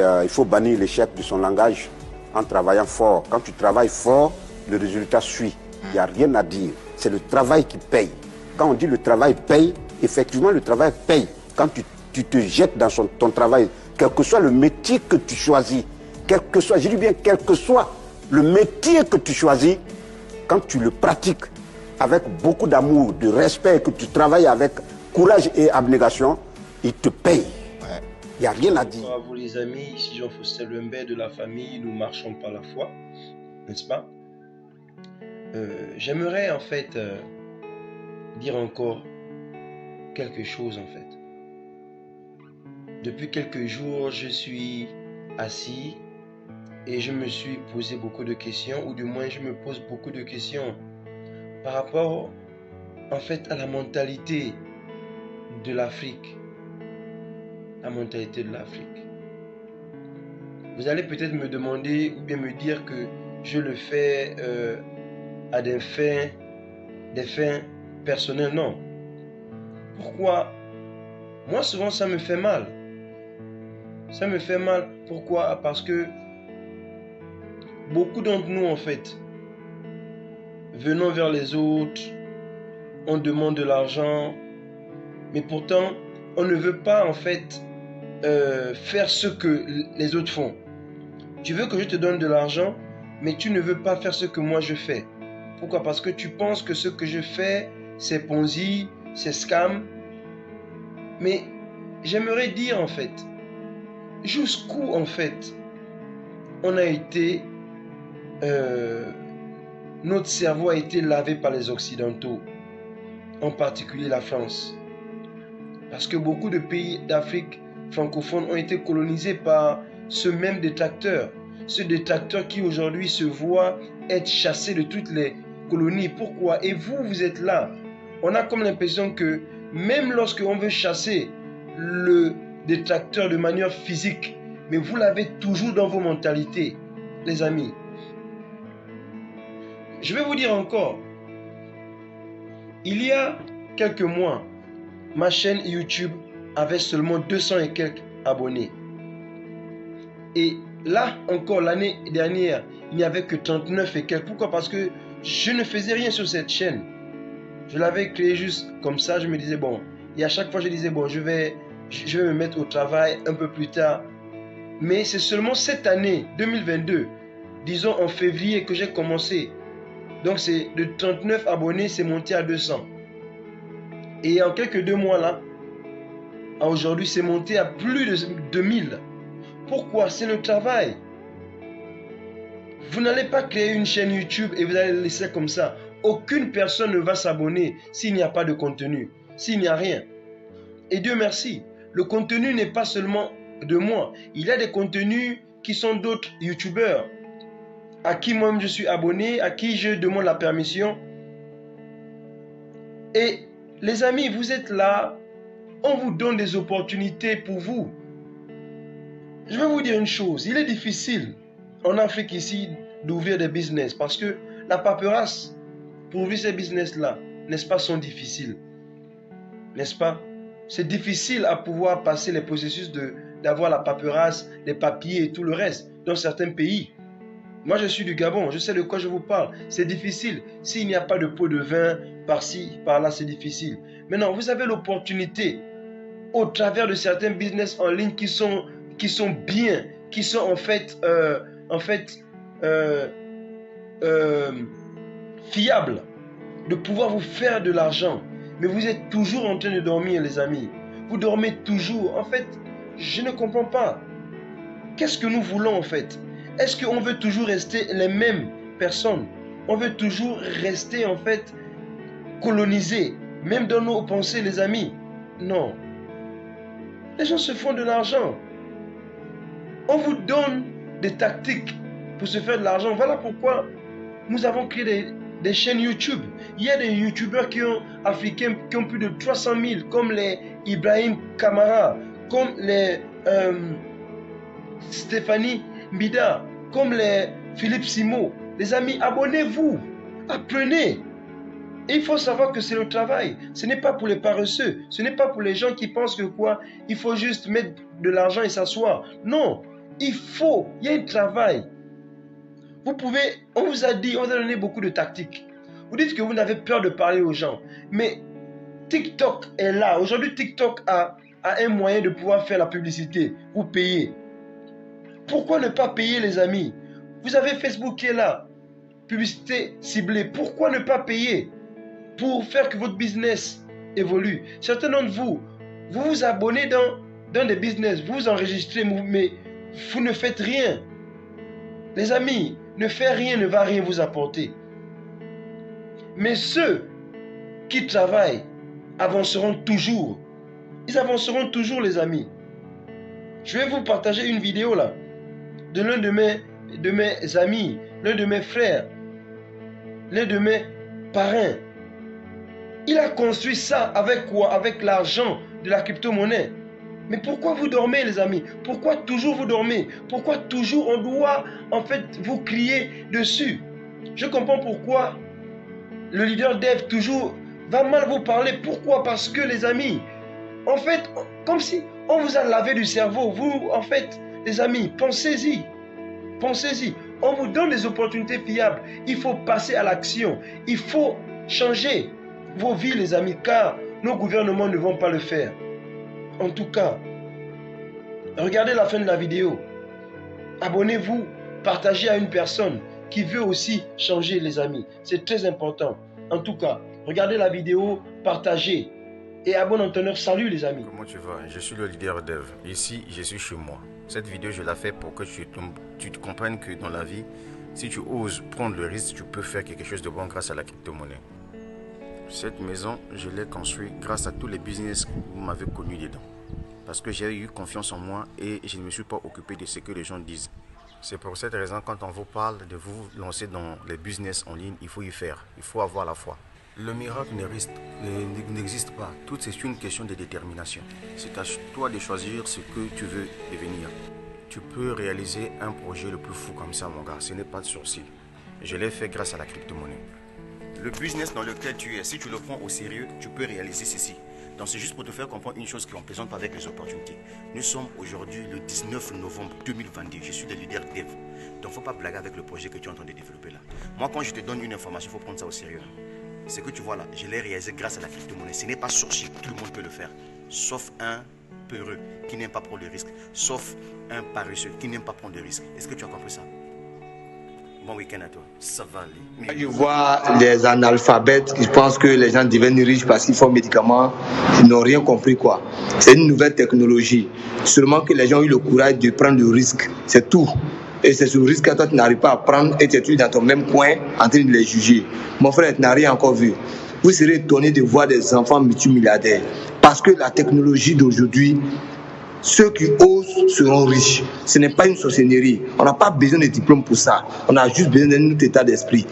Il faut bannir l'échec de son langage en travaillant fort. Quand tu travailles fort, le résultat suit. Il n'y a rien à dire. C'est le travail qui paye. Quand on dit le travail paye, effectivement le travail paye. Quand tu te jettes dans ton travail, quel que soit le métier que tu choisis, quel que soit, je dis bien quel que soit le métier que tu choisis, quand tu le pratiques avec beaucoup d'amour, de respect, que tu travailles avec courage et abnégation, il te paye. Il n'y a rien à dire. Bonjour à vous les amis, ici Jean-Faustin Lembe de la famille Nous marchons par la foi, n'est-ce pas? J'aimerais en fait dire encore quelque chose en fait. Depuis quelques jours, je suis assis et je me suis posé beaucoup de questions, ou du moins je me pose beaucoup de questions par rapport en fait à la mentalité de l'Afrique. La mentalité de l'Afrique. Vous allez peut-être me demander ou bien me dire que je le fais à des fins personnelles. Non. Pourquoi? Moi, souvent, ça me fait mal. Ça me fait mal. Pourquoi? Parce que beaucoup d'entre nous, en fait, venons vers les autres, on demande de l'argent, mais pourtant, on ne veut pas, en fait, faire ce que les autres font. Tu veux que je te donne de l'argent, mais tu ne veux pas faire ce que moi je fais. Pourquoi? Parce que tu penses que ce que je fais, c'est Ponzi, c'est scam. Mais j'aimerais dire en fait, jusqu'où en fait on a été, notre cerveau a été lavé par les Occidentaux, en particulier la France. Parce que beaucoup de pays d'Afrique francophones ont été colonisés par ce même détracteur. Ce détracteur qui aujourd'hui se voit être chassé de toutes les colonies. Pourquoi? Et vous, vous êtes là. On a comme l'impression que même lorsque on veut chasser le détracteur de manière physique, mais vous l'avez toujours dans vos mentalités, les amis. Je vais vous dire encore, il y a quelques mois, ma chaîne YouTube avait seulement 200 et quelques abonnés. Et là, encore l'année dernière, il n'y avait que 39 et quelques. Pourquoi? Parce que je ne faisais rien sur cette chaîne. Je l'avais créée juste comme ça. Je me disais, bon, et à chaque fois, je disais, bon, je vais me mettre au travail un peu plus tard. Mais c'est seulement cette année, 2022, disons en février, que j'ai commencé. Donc, c'est de 39 abonnés, c'est monté à 200. Et en quelques 2 mois là, à aujourd'hui, c'est monté à plus de 2000. Pourquoi? C'est le travail. Vous n'allez pas créer une chaîne YouTube et vous allez le laisser comme ça. Aucune personne ne va s'abonner s'il n'y a pas de contenu, s'il n'y a rien. Et Dieu merci, le contenu n'est pas seulement de moi. Il y a des contenus qui sont d'autres YouTubeurs à qui moi-même je suis abonné, à qui je demande la permission. Et les amis, vous êtes là, on vous donne des opportunités pour vous. Je vais vous dire une chose, il est difficile en Afrique ici d'ouvrir des business parce que la paperasse pour ouvrir ces business-là, n'est-ce pas, sont difficiles. N'est-ce pas? C'est difficile à pouvoir passer les processus d'avoir la paperasse, les papiers et tout le reste dans certains pays. Moi, je suis du Gabon, je sais de quoi je vous parle. C'est difficile. S'il n'y a pas de pot de vin par-ci, par-là, c'est difficile. Maintenant, vous avez l'opportunité au travers de certains business en ligne qui sont bien, qui sont en fait fiables, de pouvoir vous faire de l'argent. Mais vous êtes toujours en train de dormir, les amis. Vous dormez toujours. En fait, je ne comprends pas. Qu'est-ce que nous voulons en fait? Est-ce qu'on veut toujours rester les mêmes personnes? On veut toujours rester en fait colonisés, même dans nos pensées, les amis? Non. Les gens se font de l'argent. On vous donne des tactiques pour se faire de l'argent. Voilà pourquoi nous avons créé des chaînes YouTube. Il y a des YouTubeurs africains qui ont plus de 300 000, comme les Ibrahim Kamara, comme les Stéphanie Mbida, comme les Philippe Simo. Les amis, abonnez-vous, apprenez. Et il faut savoir que c'est le travail. Ce n'est pas pour les paresseux. Ce n'est pas pour les gens qui pensent que quoi, il faut juste mettre de l'argent et s'asseoir. Non. Il y a un travail. On vous a dit, on vous a donné beaucoup de tactiques. Vous dites que vous n'avez peur de parler aux gens. Mais TikTok est là. Aujourd'hui, TikTok a un moyen de pouvoir faire la publicité. Vous payez. Pourquoi ne pas payer, les amis? Vous avez Facebook qui est là. Publicité ciblée. Pourquoi ne pas payer pour faire que votre business évolue? Certains d'entre vous, vous vous abonnez dans des business, vous vous enregistrez, mais vous ne faites rien. Les amis, ne faire rien ne va rien vous apporter. Mais ceux qui travaillent avanceront toujours. Ils avanceront toujours, les amis. Je vais vous partager une vidéo là de l'un de mes amis, l'un de mes frères, l'un de mes parrains. Il a construit ça avec quoi? Avec l'argent de la crypto-monnaie. Mais pourquoi vous dormez, les amis? Pourquoi toujours vous dormez? Pourquoi toujours on doit en fait vous crier dessus? Je comprends pourquoi le leader dev toujours va mal vous parler. Pourquoi? Parce que, les amis, en fait, comme si on vous a lavé du cerveau. Vous, en fait, les amis, pensez-y. Pensez-y. On vous donne des opportunités fiables. Il faut passer à l'action. Il faut changer vos vies, les amis, car nos gouvernements ne vont pas le faire. En tout cas, regardez la fin de la vidéo. Abonnez-vous, partagez à une personne qui veut aussi changer, les amis. C'est très important. En tout cas, regardez la vidéo, partagez. Et à bon entendeur, salut les amis. Comment tu vas? Je suis le leader dev. Ici, je suis chez moi. Cette vidéo, je la fais pour que tu te comprennes que dans la vie, si tu oses prendre le risque, tu peux faire quelque chose de bon grâce à la crypto-monnaie. Cette maison, je l'ai construite grâce à tous les business que vous m'avez connus dedans. Parce que j'ai eu confiance en moi et je ne me suis pas occupé de ce que les gens disent. C'est pour cette raison, quand on vous parle de vous lancer dans les business en ligne, il faut y faire. Il faut avoir la foi. Le miracle n'existe pas. Tout c'est une question de détermination. C'est à toi de choisir ce que tu veux devenir. Tu peux réaliser un projet le plus fou comme ça, mon gars. Ce n'est pas de sourcil. Je l'ai fait grâce à la crypto-monnaie. Le business dans lequel tu es, si tu le prends au sérieux, tu peux réaliser ceci. Donc c'est juste pour te faire comprendre une chose qu'on ne plaisante pas avec les opportunités. Nous sommes aujourd'hui le 19 novembre 2022. Je suis le leader dev. Donc il ne faut pas blaguer avec le projet que tu es en train de développer là. Moi, quand je te donne une information, il faut prendre ça au sérieux. Ce que tu vois là, je l'ai réalisé grâce à la crypto-monnaie. Ce n'est pas sorcier, tout le monde peut le faire. Sauf un peureux qui n'aime pas prendre le risque. Sauf un paresseux qui n'aime pas prendre de risque. Est-ce que tu as compris ça? Bon week-end à toi, ça va aller. Je vois des analphabètes qui pensent que les gens deviennent riches parce qu'ils font médicaments, ils n'ont rien compris quoi. C'est une nouvelle technologie. Seulement que les gens ont eu le courage de prendre le risque, c'est tout. Et c'est ce risque que toi tu n'arrives pas à prendre et tu es dans ton même coin en train de les juger. Mon frère, tu n'as rien encore vu. Vous serez étonné de voir des enfants multimilliardaires. Parce que la technologie d'aujourd'hui, ceux qui osent seront riches. Ce n'est pas une sorcellerie. On n'a pas besoin de diplôme pour ça. On a juste besoin d'un autre état d'esprit.